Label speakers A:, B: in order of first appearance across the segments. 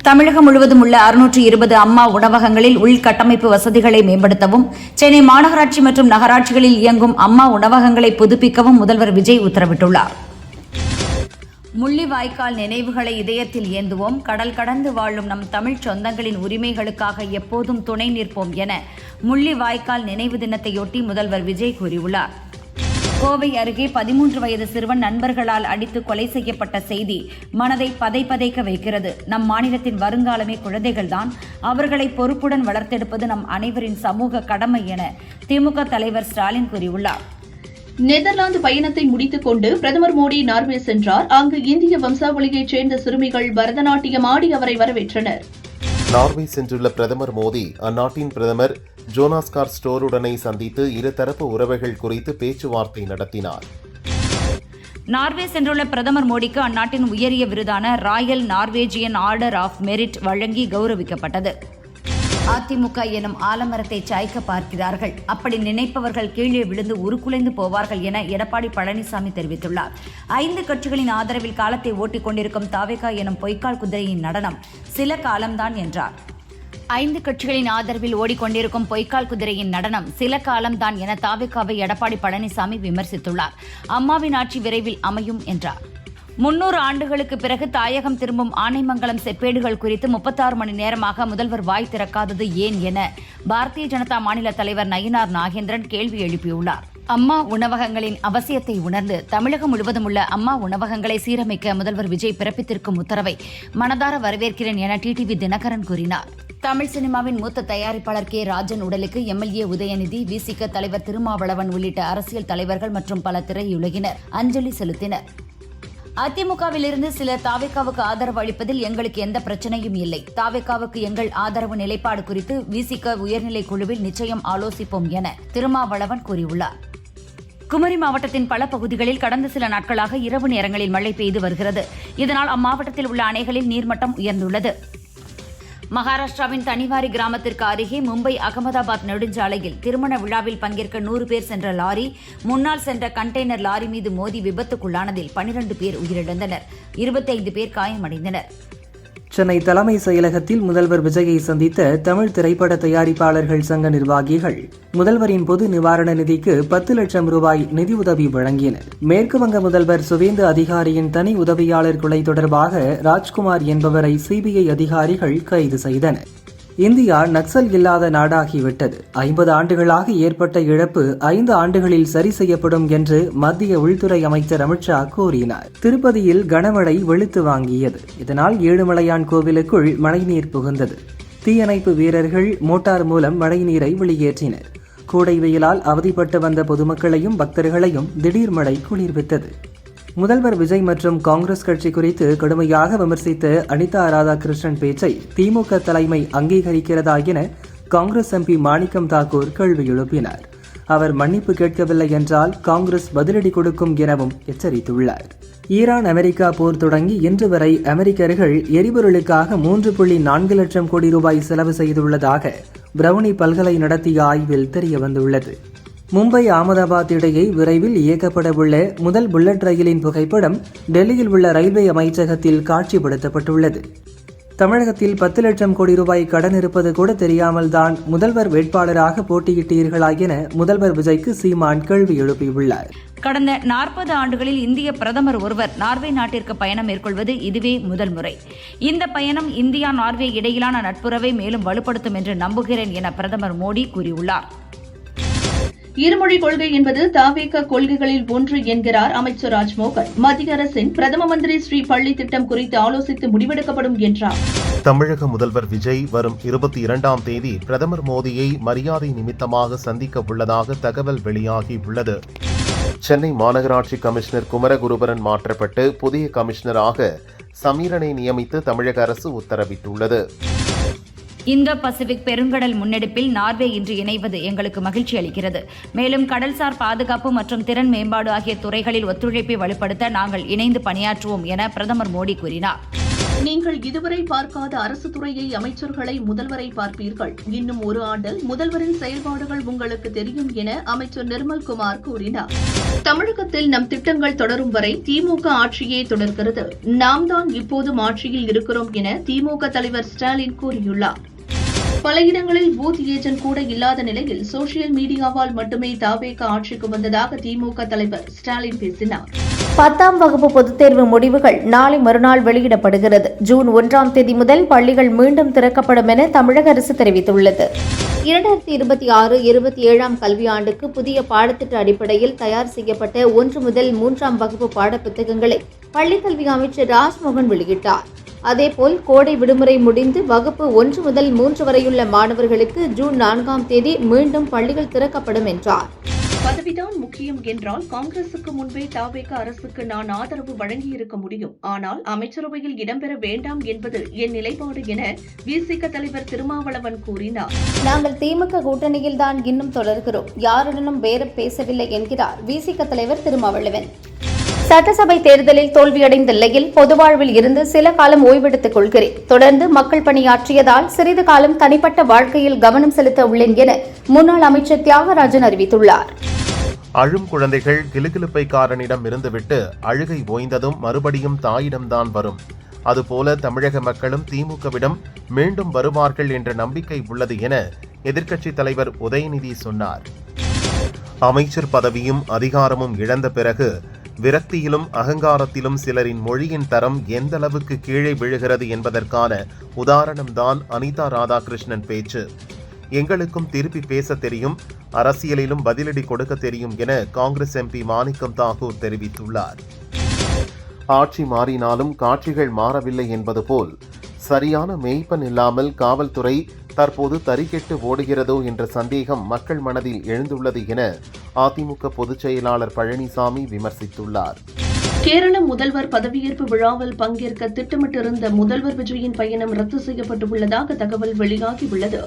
A: தமிழகம் முழுவதும் உள்ள 620 அம்மா உணவகங்களில் உள்கட்டமைப்பு வசதிகளை மேம்படுத்தவும், சென்னை மாநகராட்சி மற்றும் நகராட்சிகளில் இயங்கும் அம்மா உணவகங்களை புதுப்பிக்கவும் முதல்வர் விஜய் உத்தரவிட்டுள்ளார். முள்ளிவாய்க்கால் நினைவுகளை இதயத்தில் ஏந்துவோம், கடல் கடந்து வாழும் நம் தமிழ் சொந்தங்களின் உரிமைகளுக்காக எப்போதும் துணை நிற்போம் என முள்ளிவாய்க்கால் நினைவு தினத்தையொட்டி முதல்வர் விஜய் கூறியுள்ளார். கோவை அருகே 13 வயது சிறுவன் நண்பர்களால் அடித்து கொலை செய்யப்பட்ட செய்தி மனதை பதைபதைக்க வைக்கிறது. நம் மாநிலத்தின் வருங்காலமே குழந்தைகள்தான். அவர்களை பொறுப்புடன் வளர்த்தெடுப்பது நம் அனைவரின் சமூக கடமை என திமுக தலைவர் ஸ்டாலின் கூறியுள்ளார்.
B: நெதர்லாந்து பயணத்தை முடித்துக் கொண்டு பிரதமர் மோடி நார்வே சென்றார். அங்கு இந்திய வம்சாவளியைச் சேர்ந்த சிறுமிகள் பரதநாட்டியம் ஆடி அவரை வரவேற்றனர்.
C: நார்வே சென்றுள்ள பிரதமர் மோடி அந்நாட்டின் பிரதமர் ஜோனாஸ் ஸ்டோருடனை சந்தித்து இருதரப்பு உறவுகள் குறித்து பேச்சுவார்த்தை நடத்தினார்.
A: நார்வே சென்றுள்ள பிரதமர் மோடிக்கு அந்நாட்டின் உயரிய விருதான royal Norwegian order of merit வழங்கி கௌரவிக்கப்பட்டது. அதிமுக எனும் ஆலமரத்தை சாய்க்க பார்க்கிறார்கள். அப்படி நினைப்பவர்கள் கீழே விழுந்து உருக்குலைந்து போவார்கள் என எடப்பாடி பழனிசாமி தெரிவித்துள்ளார். 5 கட்சிகளின் ஆதரவில் காலத்தை ஓட்டிக் கொண்டிருக்கும் தாவேகா எனும் பொய்க்கால் குதிரையின் நடனம் சில காலம்தான் என்றார். 5 கட்சிகளின் ஆதரவில் ஓடிக்கொண்டிருக்கும் பொய்க்கால் குதிரையின் நடனம் சில காலம்தான் என தாவேகாவை எடப்பாடி பழனிசாமி விமர்சித்துள்ளார். அம்மாவின் ஆட்சி விரைவில் அமையும் என்றார். 300 ஆண்டுகளுக்கு பிறகு தாயகம் திரும்பும் ஆனைமங்கலம் செப்பேடுகள் குறித்து 36 மணி நேரமாக முதல்வர் வாய் திறக்காதது ஏன் என பாரதிய ஜனதா மாநில தலைவர் நயினார் நாகேந்திரன் கேள்வி எழுப்பியுள்ளார். அம்மா உணவகங்களின் அவசியத்தை உணர்ந்து தமிழகம் முழுவதும் உள்ள அம்மா உணவகங்களை சீரமைக்க முதல்வர் விஜய் பிறப்பித்திருக்கும் உத்தரவை மனதார வரவேற்கிறேன் என டிடிவி தினகரன் கூறினார். தமிழ் சினிமாவின் மூத்த தயாரிப்பாளர் கே ராஜன் உடலுக்கு எம்எல்ஏ உதயநிதி, விசிக தலைவர் திருமாவளவன் உள்ளிட்ட அரசியல் தலைவர்கள் மற்றும் பல திரையுலகினர் அஞ்சலி செலுத்தினர். அதிமுகவிலிருந்து சிலர் தாவேகாவுக்கு ஆதரவு அளிப்பதில் எங்களுக்கு எந்த பிரச்சனையும் இல்லை. தாவேகாவுக்கு எங்கள் ஆதரவு நிலைப்பாடு குறித்து விசிக உயர்நிலை குழுவில் நிச்சயம் ஆலோசிப்போம் என திருமாவளவன் கூறியுள்ளார். குமரி மாவட்டத்தின் பல பகுதிகளில் கடந்த சில நாட்களாக இரவு நேரங்களில் மழை பெய்து வருகிறது. இதனால் அம்மாவட்டத்தில் உள்ள அணைகளில் நீர்மட்டம் உயர்ந்துள்ளது. மகாராஷ்டிராவின் தனிவாரி கிராமத்திற்கு அருகே மும்பை அகமதாபாத் நெடுஞ்சாலையில் திருமண விழாவில் பங்கேற்க 100 பேர் சென்ற லாரி முன்னால் சென்ற கண்டெய்னர் லாரி மீது மோதி விபத்துக்குள்ளானதில் 12 பேர் உயிரிழந்தனர், 25 பேர் காயமடைந்தனர்.
D: சென்னை தலைமை செயலகத்தில் முதல்வர் விஜயை சந்தித்த தமிழ் திரைப்பட தயாரிப்பாளர்கள் சங்க நிர்வாகிகள் முதல்வரின் பொது நிவாரண நிதிக்கு 10 லட்சம் ரூபாய் நிதியுதவி வழங்கினர். மேற்குவங்க முதல்வர் சுவேந்து அதிகாரியின் தனி உதவியாளர் கொலை தொடர்பாக ராஜ்குமார் என்பவரை சிபிஐ அதிகாரிகள் கைது செய்தனர். இந்தியா நக்சல் இல்லாத நாடாகிவிட்டது. 50 ஆண்டுகளாக ஏற்பட்ட இழப்பு 5 ஆண்டுகளில் சரி செய்யப்படும் என்று மத்திய உள்துறை அமைச்சர் அமித்ஷா கூறினார். திருப்பதியில் கனமழை வெளுத்து வாங்கியது. இதனால் ஏழுமலையான் கோவிலுக்குள் மழைநீர் புகுந்தது. தீயணைப்பு வீரர்கள் மோட்டார் மூலம் மழைநீரை வெளியேற்றினர். கோடை வெயிலால் அவதிப்பட்டு வந்த பொதுமக்களையும் பக்தர்களையும் திடீர் மழை குளிர்வித்தது. முதல்வர் விஜய் மற்றும் காங்கிரஸ் கட்சி குறித்து கடுமையாக விமர்சித்த அனிதா ராதாகிருஷ்ணன் பேச்சை திமுக தலைமை அங்கீகரிக்கிறதா என காங்கிரஸ் எம்பி மாணிக்கம் தாக்கூர் கேள்வி எழுப்பினார். அவர் மன்னிப்பு கேட்கவில்லை என்றால் காங்கிரஸ் பதிலடி கொடுக்கும் எனவும் எச்சரித்துள்ளார். ஈரான் அமெரிக்கா போர் தொடங்கி இன்று வரை அமெரிக்கர்கள் எரிபொருளுக்காக 3.4 லட்சம் கோடி ரூபாய் செலவு செய்துள்ளதாக பிரவுனி பல்கலை நடத்திய ஆய்வில் தெரியவந்துள்ளது. மும்பை அகமதாபாத் இடையே விரைவில் இயக்கப்படவுள்ள முதல் புல்லட் ரயிலின் புகைப்படம் டெல்லியில் உள்ள ரயில்வே அமைச்சகத்தில் காட்சிப்படுத்தப்பட்டுள்ளது. தமிழகத்தில் 10 லட்சம் கோடி ரூபாய் கடன் இருப்பது கூட தெரியாமல் தான் முதல்வர் வேட்பாளராக போட்டியிட்டீர்களா என முதல்வர் விஜய்க்கு சீமான் கேள்வி எழுப்பியுள்ளார்.
A: கடந்த 40 ஆண்டுகளில் இந்திய பிரதமர் ஒருவர் நார்வே நாட்டிற்கு பயணம் மேற்கொள்வது இதுவே முதல் முறை. இந்த பயணம் இந்தியா நார்வே இடையிலான நட்புறவை மேலும் வலுப்படுத்தும் என்று நம்புகிறேன் என பிரதமர் மோடி கூறியுள்ளார்.
B: இருமொழி கொள்கை என்பது தாவேக கொள்கைகளில் ஒன்று என்கிறார் அமைச்சர் ராஜ்மோகன். மத்திய அரசின் பிரதம மந்திரி ஸ்ரீ பள்ளி திட்டம் குறித்து ஆலோசித்து முடிவெடுக்கப்படும் என்றார்.
C: தமிழக முதல்வர் விஜய் வரும் 22ஆம் தேதி பிரதமர் மோடியை மரியாதை நிமித்தமாக சந்திக்க உள்ளதாக தகவல் வெளியாகி உள்ளது. சென்னை மாநகராட்சி கமிஷனர் குமரகுருபரன் மாற்றப்பட்டு புதிய கமிஷனராக சமீரனை நியமித்து தமிழக அரசு உத்தரவிட்டுள்ளது.
A: இந்தோ பசிபிக் பெருங்கடல் முன்னெடுப்பில் நார்வே இன்று இணைவது எங்களுக்கு மகிழ்ச்சி அளிக்கிறது. மேலும் கடல்சார் பாதுகாப்பு மற்றும் திறன் மேம்பாடு ஆகிய துறைகளில் ஒத்துழைப்பை வலுப்படுத்த நாங்கள் இணைந்து பணியாற்றுவோம் என பிரதமர் மோடி கூறினார்.
B: நீங்கள் இதுவரை பார்க்காத அரசு துறையை அமைச்சர்களை முதல்வரை பார்ப்பீர்கள். இன்னும் ஒரு ஆண்டில் முதல்வரின் செயல்பாடுகள் உங்களுக்கு தெரியும் என அமைச்சர் நிர்மல்குமார் கூறினார். தமிழகத்தில் நம் திட்டங்கள் தொடரும் வரை திமுக ஆட்சியே தொடர்கிறது. நாம் தான் இப்போதும் ஆட்சியில் இருக்கிறோம் என திமுக தலைவர் ஸ்டாலின் கூறியுள்ளார். பல இடங்களில் பூத் ஏஜென்ட் கூட இல்லாத நிலையில் சோசியல் மீடியாவால் மட்டுமே தாவேக ஆட்சிக்கு வந்ததாக திமுக தலைவர் ஸ்டாலின் பேசினார்.
E: 10ஆம் வகுப்பு பொதுத் தேர்வு முடிவுகள் நாளை மறுநாள் வெளியிடப்படுகிறது. ஜூன் 1ஆம் தேதி முதல் பள்ளிகள் மீண்டும் திறக்கப்படும் என தமிழக அரசு தெரிவித்துள்ளது. 2026-27ஆம் கல்வியாண்டுக்கு புதிய பாடத்திட்ட அடிப்படையில் தயார் செய்யப்பட்ட 1 முதல் 3ஆம் வகுப்பு பாடப்புத்தகங்களை பள்ளிக்கல்வி அமைச்சர் ராஜ்மோகன் வெளியிட்டார். அதேபோல் கோடை விடுமுறை முடிந்து வகுப்பு 1 முதல் 3 வரையுள்ள மாணவர்களுக்கு ஜூன் 4ஆம் தேதி மீண்டும் பள்ளிகள் திறக்கப்படும் என்றார்.
B: பதவிதான் முக்கியம் என்றால் காங்கிரசுக்கு முன்பே தாவேக அரசுக்கு நான் ஆதரவு வழங்கியிருக்க முடியும். ஆனால் அமைச்சரவையில் இடம்பெற வேண்டாம் என்பது என் நிலைப்பாடு என விசிக தலைவர் திருமாவளவன் கூறினார்.
E: நாங்கள் திமுக கூட்டணியில் தான் இன்னும் தொடர்கிறோம். யாருடனும் பேரம் பேசவில்லை என்கிறார் விசிக தலைவர் திருமாவளவன். சட்டசபை தேர்தலில் தோல்வியடைந்த நிலையில் பொது வாழ்வில் இருந்து சில காலம் ஓய்வெடுத்துக் கொள்கிறேன். தொடர்ந்து மக்கள் பணியாற்றியதால் சிறிது காலம் தனிப்பட்ட வாழ்க்கையில் கவனம் செலுத்த உள்ளேன் என முன்னாள் அமைச்சர் தியாகராஜன் அறிவித்துள்ளார்.
C: அழும் குழந்தைகள் கிலுகிலுப்பைக்காரனிடம் இருந்துவிட்டு அழுகை ஓய்ந்ததும் மறுபடியும் தாயிடம்தான் வரும். அதுபோல தமிழக மக்களும் திமுகவிடம் மீண்டும் வருவார்கள் என்ற நம்பிக்கை உள்ளது என எதிர்க்கட்சித் தலைவர் உதயநிதி சொன்னார். அமைச்சர் பதவியும் அதிகாரமும் இழந்த பிறகு விரக்தியிலும் அகங்காரத்திலும் சிலரின் மொழியின் தரம் எந்த அளவுக்கு கீழே விழுகிறது என்பதற்கான உதாரணம்தான் அனிதா ராதாகிருஷ்ணன் பேச்சு. எங்களுக்கும் திருப்பி பேச தெரியும், அரசியலிலும் பதிலடி கொடுக்க தெரியும் என காங்கிரஸ் எம்பி மாணிக்கம் தாகூர் தெரிவித்துள்ளார். ஆட்சி மாறினாலும் காட்சிகள் மாறவில்லை என்பது போல் சரியான மேய்ப்பன் இல்லாமல் காவல்துறை தற்போது தறிகெட்டு ஓடுகிறதோ என்ற சந்தேகம் மக்கள் மனதில் எழுந்துள்ளது என அதிமுக பொதுச் செயலாளர் பழனிசாமி விமர்சித்துள்ளார்.
B: கேரள முதல்வர் பதவியேற்பு விழாவில் பங்கேற்க திட்டமிட்டிருந்த முதல்வர் விஜயின் பயணம் ரத்து செய்யப்பட்டுள்ளதாக தகவல் வெளியாகியுள்ளது.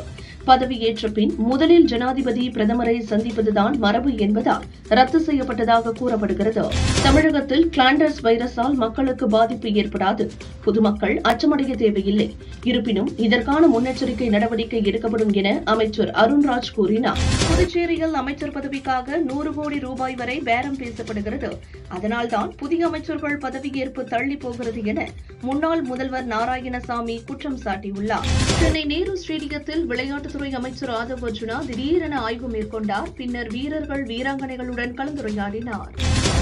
B: பதவியேற்ற பின் முதலில் ஜனாதிபதி பிரதமரை சந்திப்பதுதான் மரபு என்பதால் ரத்து செய்யப்பட்டதாக கூறப்படுகிறது. தமிழகத்தில் கிளாண்டர்ஸ் வைரஸால் மக்களுக்கு பாதிப்பு ஏற்படாது. பொதுமக்கள் அச்சமடைய தேவையில்லை. இருப்பினும் இதற்கான முன்னெச்சரிக்கை நடவடிக்கை எடுக்கப்படும் என அமைச்சர் அருண்ராஜ் கூறினார். புதுச்சேரியில் அமைச்சர் பதவிக்காக 100 கோடி ரூபாய் வரை பேரம் பேசப்படுகிறது. அதனால்தான் புதிய அமைச்சர்கள் பதவியேற்பு தள்ளி போகிறது என முன்னாள் முதல்வர் நாராயணசாமி குற்றம் சாட்டியுள்ளார். சென்னை நேரு ஸ்டேடியத்தில் விளையாட்டுத்துறை அமைச்சர் ஆதவ் அர்ஜுனா திடீரென ஆய்வு மேற்கொண்டார். பின்னர் வீரர்கள் வீராங்கனைகளுடன் கலந்துரையாடினார்.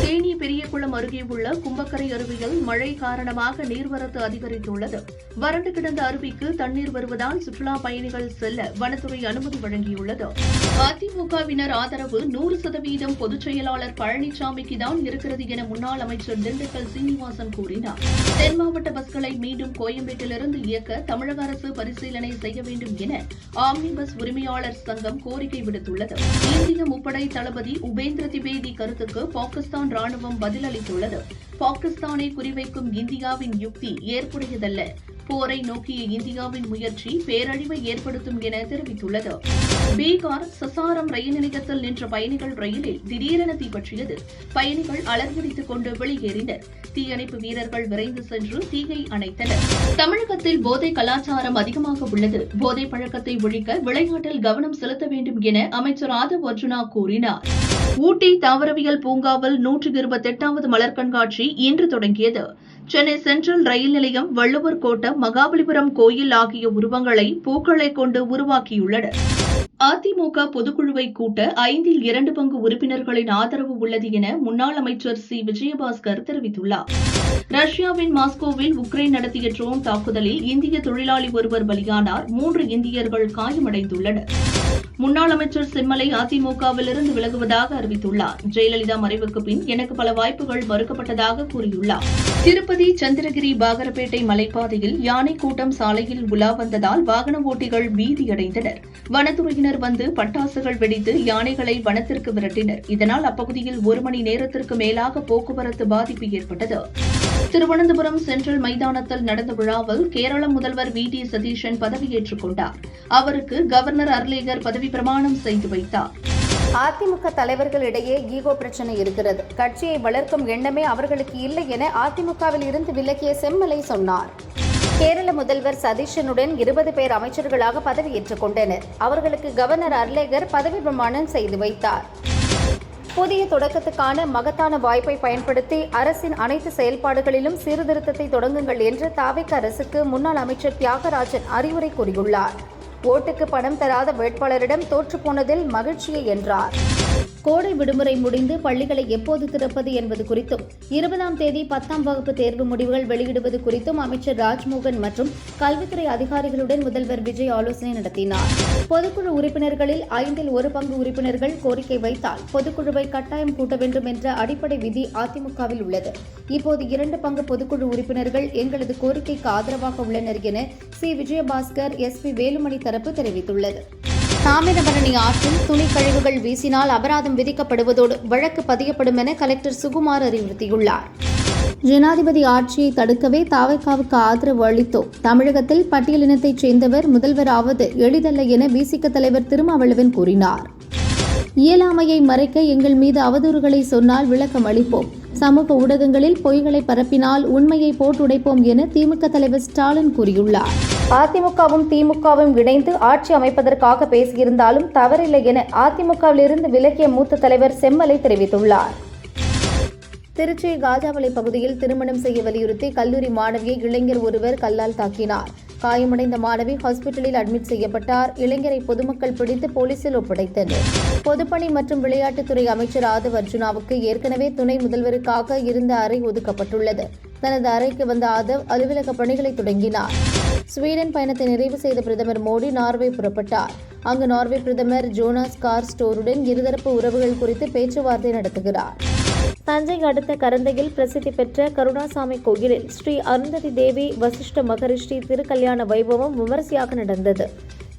B: தேனி பெரியகுளம் அருகே உள்ள கும்பக்கரை அருவியில் மழை காரணமாக நீர்வரத்து அதிகரித்துள்ளது. வறண்டு கிடந்த அருவிக்கு தண்ணீர் வருவதால் சுற்றுலா பயணிகள் செல்ல வனத்துறை அனுமதி வழங்கியுள்ளது. அதிமுகவினர் ஆதரவு 100% பொதுச் செயலாளர் பழனிசாமிக்கு தான் இருக்கிறது என முன்னாள் அமைச்சர் திண்டுக்கல் சீனிவாசன் கூறினார். தென் மாவட்ட பஸ்களை மீண்டும் கோயம்பேட்டிலிருந்து இயக்க தமிழக அரசு பரிசீலனை செய்ய வேண்டும் என ஆம்னி பஸ் உரிமையாளர் சங்கம் கோரிக்கை விடுத்துள்ளது. இந்திய முப்படை தளபதி உபேந்திர திவேதி கருத்துக்கு பாகிஸ்தான் ராணுவம் பதிலளித்துள்ளது. பாகிஸ்தானை குறிவைக்கும் இந்தியாவின் யுக்தி ஏற்புடையதல்ல. போரை நோக்கிய இந்தியாவின் முயற்சி பேரழிவை ஏற்படுத்தும் என தெரிவித்துள்ளது. பீகார் சசாரம் ரயில் நிலையத்தில் நின்ற பயணிகள் ரயிலில் திடீரென தீப்பற்றியது. பயணிகள் அலர்வடித்துக் கொண்டு வெளியேறினர். தீயணைப்பு வீரர்கள் விரைந்து சென்று தீயை அணைத்தனர். தமிழகத்தில் போதை கலாச்சாரம் அதிகமாக உள்ளது. போதை பழக்கத்தை ஒழிக்க விளையாட்டில் கவனம் செலுத்த வேண்டும் என அமைச்சர் ஆதவ் அர்ஜுனா கூறினார். ஊட்டி தாவரவியல் பூங்காவில் 128வது மலர் கண்காட்சி இன்று தொடங்கியது. சென்னை சென்ட்ரல் ரயில் நிலையம், வள்ளுவர் கோட்டம், மகாபலிபுரம் கோயில் ஆகிய உருவங்களை பூக்களை கொண்டு உருவாக்கியுள்ளனர். அதிமுக பொதுக்குழுவை கூட்ட 5இல் 2 பங்கு உறுப்பினர்களின் ஆதரவு உள்ளது என முன்னாள் அமைச்சர் சி. விஜயபாஸ்கர் தெரிவித்துள்ளார். ரஷ்யாவின் மாஸ்கோவில் உக்ரைன் நடத்திய ட்ரோன் தாக்குதலில் இந்திய தொழிலாளி ஒருவர் பலியானார். 3 இந்தியர்கள் காயமடைந்துள்ளனர். முன்னாள் அமைச்சர் செம்மலை அதிமுகவிலிருந்து விலகுவதாக அறிவித்துள்ளார். ஜெயலலிதா மறைவுக்கு பின் எனக்கு பல வாய்ப்புகள் மறுக்கப்பட்டதாக கூறியுள்ளார். திருப்பதி சந்திரகிரி பாகரப்பேட்டை மலைப்பாதையில் யானை கூட்டம் சாலையில் உலா வந்ததால் வாகன ஓட்டிகள் பீதியடைந்தனர். வனத்துறையினர் வந்து பட்டாசுகள் வெடித்து யானைகளை வனத்திற்கு விரட்டினர். இதனால் அப்பகுதியில் 1 மணி நேரத்திற்கு மேலாக போக்குவரத்து பாதிப்பு ஏற்பட்டது. திருவனந்தபுரம் சென்ட்ரல் மைதானத்தில் நடந்த விழாவில் கேரள முதல்வர் வி.டி. சதீஷன் பதவியேற்றுக் கொண்டார். அவருக்கு கவர்னர் அர்லேகர் பதவி பிரமாணம் செய்து வைத்தார்.
E: அதிமுக தலைவர்களிடையே ஈகோ பிரச்சனை இருக்கிறது. கட்சியை வளர்க்கும் எண்ணமே அவர்களுக்கு இல்லை என அதிமுகவில் இருந்து விலகிய செம்மலை சொன்னார். கேரள முதல்வர் சதீஷனுடன் 20 பேர் அமைச்சர்களாக பதவியேற்றுக் கொண்டனர். அவர்களுக்கு கவர்னர் அர்லேகர் பதவி பிரமாணம் செய்து வைத்தார். புதிய தொடக்கத்துக்கான மகத்தான வாய்ப்பை பயன்படுத்தி அரசின் அனைத்து செயல்பாடுகளிலும் சீர்திருத்தத்தை தொடங்குங்கள் என்று தாவேக அரசுக்கு முன்னாள் அமைச்சர் தியாகராஜன் அறிவுரை கூறியுள்ளார். ஓட்டுக்கு பணம் தராத வேட்பாளரிடம் தோற்றுப்போனதில் மகிழ்ச்சியை என்றார். கோடை விடுமுறை முடிந்து பள்ளிகளை எப்போது திறப்பது என்பது குறித்தும் 20ஆம் தேதி 10ஆம் வகுப்பு தேர்வு முடிவுகள் வெளியிடுவது குறித்தும் அமைச்சர் ராஜ்மோகன் மற்றும் கல்வித்துறை அதிகாரிகளுடன் முதல்வர் விஜய் ஆலோசனை நடத்தினார். பொதுக்குழு உறுப்பினர்களில் 1/5 பங்கு உறுப்பினர்கள் கோரிக்கை வைத்தால் பொதுக்குழுவை கட்டாயம் கூட்ட வேண்டும் என்ற அடிப்படை விதி அதிமுகவில் உள்ளது. இப்போது 2 பங்கு பொதுக்குழு உறுப்பினர்கள் எங்களது கோரிக்கைக்கு ஆதரவாக உள்ளனர் என சி. விஜயபாஸ்கர், SP வேலுமணி தரப்பு தெரிவித்துள்ளது. தாமிரபரணி ஆற்றில் துணி கழிவுகள் வீசினால் அபராதம் விதிக்கப்படுவதோடு வழக்கு பதியப்படும் என கலெக்டர் சுகுமார் அறிவுறுத்தியுள்ளார். ஜனாதிபதி ஆட்சியை தடுக்கவே தாவேகாவுக்கு ஆதரவு அளித்தோம். தமிழகத்தில் பட்டியலினத்தைச் சேர்ந்தவர் முதல்வராவது எளிதல்ல என விசிக தலைவர் திருமாவளவன் கூறினார். இயலாமையை மறைக்க எங்கள் மீது அவதூறுகளை சொன்னால் விளக்கம் அளிப்போம். சமூக ஊடகங்களில் பொய்களை பரப்பினால் உண்மையை போட்டுடைப்போம் என திமுக தலைவர் ஸ்டாலின் கூறியுள்ளார். அதிமுகவும் திமுகவும் இணைந்து ஆட்சி அமைப்பதற்காக பேசியிருந்தாலும் தவறில்லை என அதிமுகவிலிருந்து விலகிய மூத்த தலைவர் செம்மலை தெரிவித்துள்ளார். திருச்சி காஜாவளை பகுதியில் திருமணம் செய்ய வலியுறுத்தி கல்லூரி மாணவியை இளைஞர் ஒருவர் கல்லால் தாக்கினார். காயமடைந்த மாணவி ஹாஸ்பிட்டலில் அட்மிட் செய்யப்பட்டார். இளைஞரை பொதுமக்கள் பிடித்து போலீசில் ஒப்படைத்தனர். பொதுப்பணி மற்றும் விளையாட்டுத்துறை அமைச்சர் ஆதவ் அர்ஜுனாவுக்கு ஏற்கனவே துணை முதல்வருக்காக இருந்த அறை ஒதுக்கப்பட்டுள்ளது. தனது அறைக்கு வந்த ஆதவ் அலுவலக பணிகளை தொடங்கினார். ஸ்வீடன் பயணத்தை நிறைவு செய்த பிரதமர் மோடி நார்வே புறப்பட்டார். அங்கு நார்வே பிரதமர் ஜோனாஸ் கார் ஸ்டோருடன் இருதரப்பு உறவுகள் குறித்து பேச்சுவார்த்தை நடத்துகிறார். தஞ்சை அடுத்த கரந்தையில் பிரசித்தி பெற்ற கருணாசாமி கோயிலில் ஸ்ரீ அருந்ததி தேவி வசிஷ்ட மகரிஷி திருக்கல்யாண வைபவம் விமரிசையாக நடந்தது.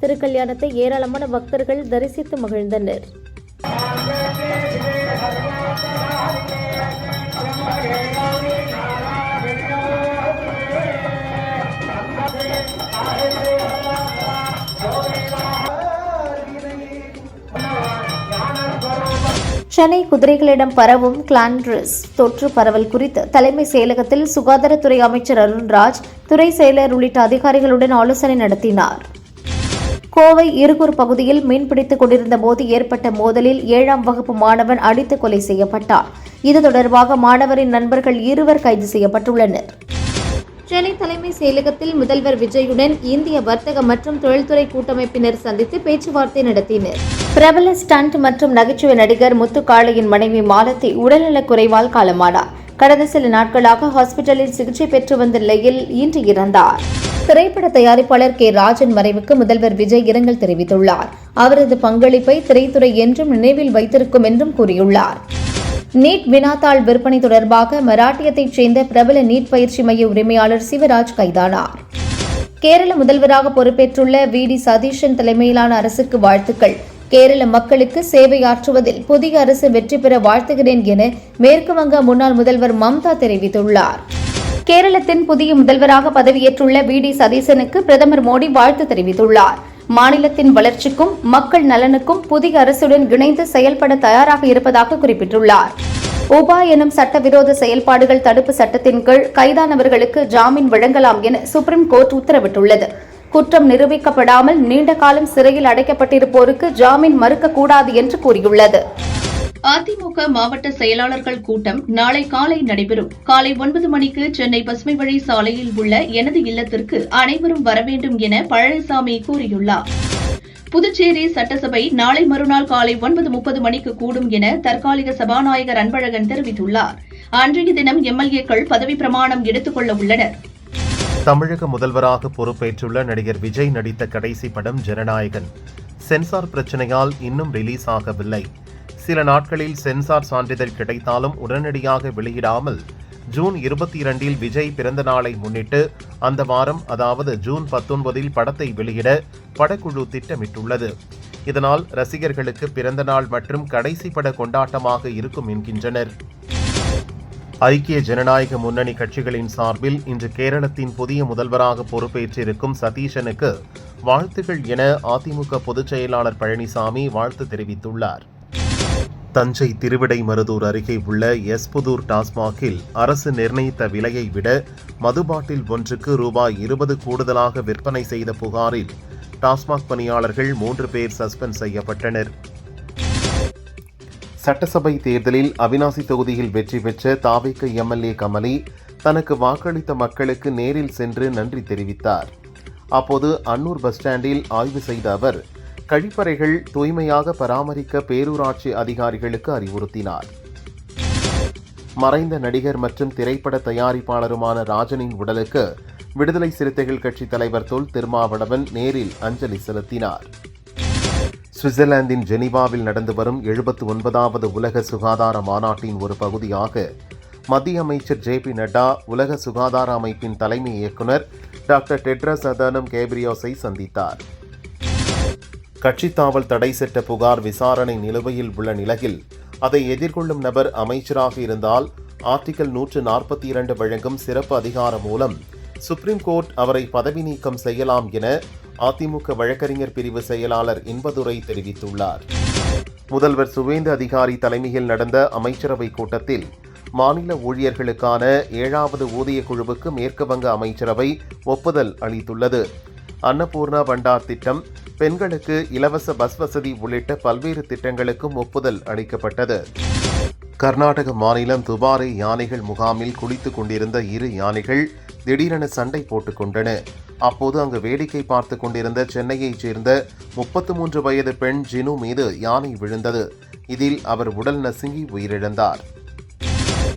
E: திருக்கல்யாணத்தை ஏராளமான பக்தர்கள் தரிசித்து மகிழ்ந்தனர். சென்னை குதிரைகளிடம் பரவும் கிளான்ட்ரஸ் தொற்று பரவல் குறித்து தலைமை செயலகத்தில் சுகாதாரத்துறை அமைச்சர் அருண்ராஜ், துறை செயலர் உள்ளிட்ட அதிகாரிகளுடன் ஆலோசனை நடத்தினார். கோவை இருகூர் பகுதியில் மீன்பிடித்துக் கொண்டிருந்த போது ஏற்பட்ட மோதலில் 7ஆம் வகுப்பு மாணவன் அடித்து கொலை செய்யப்பட்டார். இது தொடர்பாக மாணவரின் நண்பர்கள் 2 கைது செய்யப்பட்டுள்ளனர். சென்னை தலைமை செயலகத்தில் முதல்வர் விஜயுடன் இந்திய வர்த்தக மற்றும் தொழில்துறை கூட்டமைப்பினர் சந்தித்து பேச்சுவார்த்தை நடத்தினர். பிரபல ஸ்டண்ட் மற்றும் நகைச்சுவை நடிகர் முத்துக்காளையின் மனைவி மாலதி உடல்நலக் குறைவால் காலமானார். கடந்த சில நாட்களாக ஹாஸ்பிட்டலில் சிகிச்சை பெற்று வந்த நிலையில் இன்று இறந்தார். திரைப்பட தயாரிப்பாளர் கே. ராஜன் மறைவுக்கு முதல்வர் விஜய் இரங்கல் தெரிவித்துள்ளார். அவரது பங்களிப்பை திரைத்துறை என்றும் நினைவில் வைத்திருக்கும் என்றும் கூறியுள்ளார். நீட் வினாத்தாள் விற்பனை தொடர்பாக மராட்டியத்தைச் சேர்ந்த பிரபல நீட் பயிற்சி மைய உரிமையாளர் சிவராஜ் கைதானார். கேரள முதல்வராக பொறுப்பேற்றுள்ள வி.டி. சதீஷன் தலைமையிலான அரசுக்கு வாழ்த்துக்கள். கேரள மக்களுக்கு சேவையாற்றுவதில் புதிய அரசு வெற்றி பெற வாழ்த்துகிறேன் என மேற்குவங்க முன்னாள் முதல்வர் மம்தா தெரிவித்துள்ளார். கேரளத்தின் புதிய முதல்வராக பதவியேற்றுள்ள வி.டி. சதீசனுக்கு பிரதமர் மோடி வாழ்த்து தெரிவித்துள்ளார். மாநிலத்தின் வளர்ச்சிக்கும் மக்கள் நலனுக்கும் புதிய அரசுடன் இணைந்து செயல்பட தயாராக இருப்பதாக குறிப்பிட்டுள்ளார். உபா எனும் சட்டவிரோத செயல்பாடுகள் தடுப்பு சட்டத்தின் கீழ் கைதானவர்களுக்கு ஜாமீன் வழங்கலாம் என சுப்ரீம் கோர்ட் உத்தரவிட்டுள்ளது. குற்றம் நிரூபிக்கப்படாமல் நீண்ட காலம் சிறையில் அடைக்கப்பட்டிருப்போருக்கு ஜாமீன் மறுக்கக்கூடாது என்று கூறியுள்ளது.
B: அதிமுக மாவட்ட செயலாளர்கள் கூட்டம் நாளை காலை நடைபெறும். காலை 9 மணிக்கு சென்னை பசுமை வழி சாலையில் உள்ள எனது இல்லத்திற்கு அனைவரும் வரவேண்டும் என பழனிசாமி கூறியுள்ளார். புதுச்சேரி சட்டசபை நாளை மறுநாள் காலை 9:30 மணிக்கு கூடும் என தற்காலிக சபாநாயகர் அன்பழகன் தெரிவித்துள்ளார். அன்றைய தினம் எம்எல்ஏக்கள் பதவி பிரமாணம் எடுத்துக் கொள்ள உள்ளனர்.
C: தமிழக முதல்வராக பொறுப்பேற்றுள்ள நடிகர் விஜய் நடித்த கடைசி படம் ஜனநாயகன் சென்சார் பிரச்சனையால் இன்னும் ரிலீஸ் ஆகவில்லை. சில நாட்களில் சென்சார் சான்றிதழ் கிடைத்தாலும் உடனடியாக வெளியிடாமல் ஜூன் 22இல் விஜய் பிறந்த நாளை முன்னிட்டு அந்த வாரம், அதாவது ஜூன் 19இல் படத்தை வெளியிட படக்குழு திட்டமிட்டுள்ளது. இதனால் ரசிகர்களுக்கு பிறந்த நாள் மற்றும் கடைசி பட கொண்டாட்டமாக இருக்கும் என்கின்றனர். ஐக்கிய ஜனநாயக முன்னணி கட்சிகளின் சார்பில் இன்று கேரளத்தின் புதிய முதல்வராக பொறுப்பேற்றிருக்கும் சதீஷனுக்கு வாழ்த்துகள் என அதிமுக பொதுச் செயலாளர் பழனிசாமி வாழ்த்து தெரிவித்துள்ளார். தஞ்சை திருவிடைமருதூர் அருகே உள்ள எஸ்புதூர் டாஸ்மாகில் அரசு நிர்ணயித்த விலையை விட மது பாட்டில் ஒன்றுக்கு ரூபாய் 20 கூடுதலாக விற்பனை செய்த புகாரில் டாஸ்மாக் பணியாளர்கள் 3 பேர் சஸ்பெண்ட் செய்யப்பட்டனர். சட்டசபை தேர்தலில் அவிநாசி தொகுதியில் வெற்றி பெற்ற தாவேக எம்எல்ஏ கமலி தனக்கு வாக்களித்த மக்களுக்கு நேரில் சென்று நன்றி தெரிவித்தார். அப்போது அன்னூர் பஸ் ஸ்டாண்டில் ஆய்வு செய்த அவர் கழிப்பறைகள் தூய்மையாக பராமரிக்க பேரூராட்சி அதிகாரிகளுக்கு அறிவுறுத்தினார். மறைந்த நடிகர் மற்றும் திரைப்பட தயாரிப்பாளருமான ராஜனின் உடலுக்கு விடுதலை சிறுத்தைகள் கட்சி தலைவர் தொல் திருமாவளவன் நேரில் அஞ்சலி செலுத்தினார். சுவிட்சர்லாந்தின் ஜெனீவாவில் நடந்து வரும் 79வது உலக சுகாதார மாநாட்டின் ஒரு பகுதியாக மத்திய அமைச்சர் ஜே.பி. நட்டா உலக சுகாதார அமைப்பின் தலைமை இயக்குநர் டாக்டர் டெட்ரஸ் அதனம் கேப்ரியோஸை சந்தித்தார். கட்சித்தாவல் தடை சட்ட புகார் விசாரணை நிலுவையில் உள்ள நிலையில் அதை எதிர்கொள்ளும் நபர் அமைச்சராக இருந்தால் ஆர்டிகல் 142 வழங்கும் சிறப்பு அதிகாரம் மூலம் சுப்ரீம் கோர்ட் அவரை பதவி நீக்கம் செய்யலாம் என அதிமுக வழக்கறிஞர் பிரிவு செயலாளர் இன்பதுரை தெரிவித்துள்ளார். முதல்வர் சுவேந்து அதிகாரி தலைமையில் நடந்த அமைச்சரவை கூட்டத்தில் மாநில ஊழியர்களுக்கான 7வது ஊதிய குழுவுக்கு மேற்கு வங்க அமைச்சரவை ஒப்புதல் அளித்துள்ளது. அன்னபூர்ணா பண்டார் திட்டம், பெண்களுக்கு இலவச பஸ் வசதி உள்ளிட்ட பல்வேறு திட்டங்களுக்கும் ஒப்புதல் அளிக்கப்பட்டது. கர்நாடக மாநிலம் துபாரே யானைகள் முகாமில் குளித்துக் கொண்டிருந்த 2 யானைகள் திடீரென சண்டை போட்டுக் கொண்டன. அப்போது அங்கு வேடிக்கை பார்த்துக் கொண்டிருந்த சென்னையைச் சேர்ந்த 33 வயது பெண் ஜினு மீது யானை விழுந்தது. இதில் அவர் உடல் நசுங்கி உயிரிழந்தார்.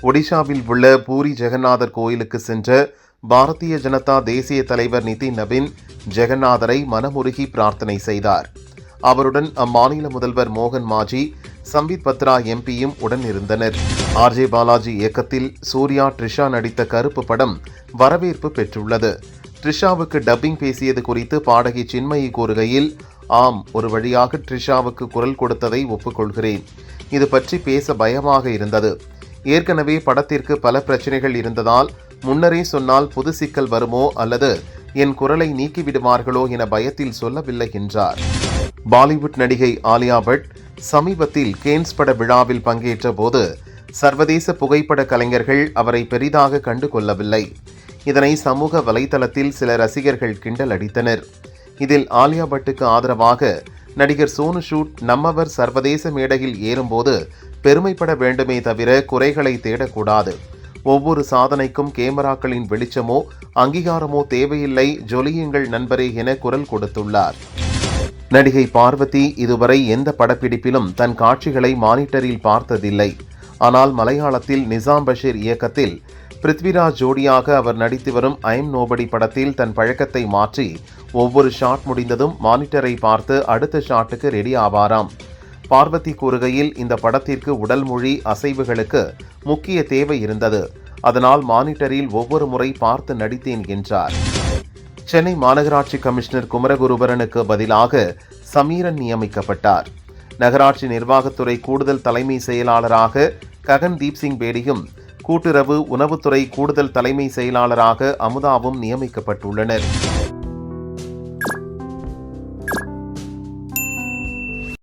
C: ஒடிஷாவில் உள்ள பூரி ஜெகநாதர் கோயிலுக்கு சென்ற பாரதிய ஜனதா தேசிய தலைவர் நிதின் நபின் ஜெகநாதரை மனமுருகி பிரார்த்தனை செய்தார். அவருடன் அம்மாநில முதல்வர் மோகன் மாஜி, சம்பித் பத்ரா எம்பியும் உடன் இருந்தனர். ஆர்.ஜே. பாலாஜி இயக்கத்தில் சூர்யா ட்ரிஷா நடித்த கருப்பு படம் வரவேற்பு பெற்றுள்ளது. ட்ரிஷாவுக்கு டப்பிங் பேசியது குறித்து பாடகி சின்மயி கூறுகையில், ஆம், ஒரு வழியாக ட்ரிஷாவுக்கு குரல் கொடுத்ததை ஒப்புக்கொள்கிறேன். இது பற்றி பேச பயமாக இருந்தது. ஏற்கனவே படத்திற்கு பல பிரச்சனைகள் இருந்ததால் முன்னரே சொன்னால் புது சிக்கல் வருமோ அல்லது என் குரலை நீக்கிவிடுவார்களோ என பயத்தில் சொல்லவில்லை என்றார். பாலிவுட் நடிகை ஆலியா பட் சமீபத்தில் கேன்ஸ் பட விழாவில் பங்கேற்ற போது சர்வதேச புகைப்பட கலைஞர்கள் அவரை பெரிதாக கண்டு கொள்ளவில்லை. இதனை சமூக வலைதளத்தில் சில ரசிகர்கள் கிண்டல் அடித்தனர். இதில் ஆலியா பட்டுக்கு ஆதரவாக நடிகர் சோனு சூட் நம்மவர் சர்வதேச மேடையில் ஏறும்போது பெருமைப்பட வேண்டுமே தவிர குறைகளை தேடக்கூடாது. ஒவ்வொரு சாதனைக்கும் கேமராக்களின் வெளிச்சமோ அங்கீகாரமோ தேவையில்லை, ஜொலியுங்கள் நண்பரே என குரல் கொடுத்துள்ளார். நடிகை பார்வதி இதுவரை எந்த படப்பிடிப்பிலும் தன் காட்சிகளை மானிட்டரில் பார்த்ததில்லை. ஆனால் மலையாளத்தில் நிசாம் பஷீர் இயக்கத்தில் பிருத்விராஜ் ஜோடியாக அவர் நடித்து வரும் ஐ எம் நோபடி படத்தில் தன் பழக்கத்தை மாற்றி ஒவ்வொரு ஷாட் முடிந்ததும் மானிட்டரை பார்த்து அடுத்த ஷாட்டுக்கு ரெடி ஆவாராம். பார்வதி கூறுகையில், இந்த படத்திற்கு உடல் மொழி அசைவுகளுக்கு முக்கிய தேவை இருந்தது. அதனால் மானிட்டரில் ஒவ்வொரு முறை பார்த்து நடித்தேன் என்றார். சென்னை மாநகராட்சி கமிஷனர் குமரகுருபரனுக்கு பதிலாக சமீரன் நியமிக்கப்பட்டார். நகராட்சி நிர்வாகத்துறை கூடுதல் தலைமை செயலாளராக ககன்தீப் சிங் பேடியும் கூட்டுறவு உணவுத்துறை கூடுதல் தலைமை செயலாளராக அமுதாவும் நியமிக்கப்பட்டுள்ளனர்.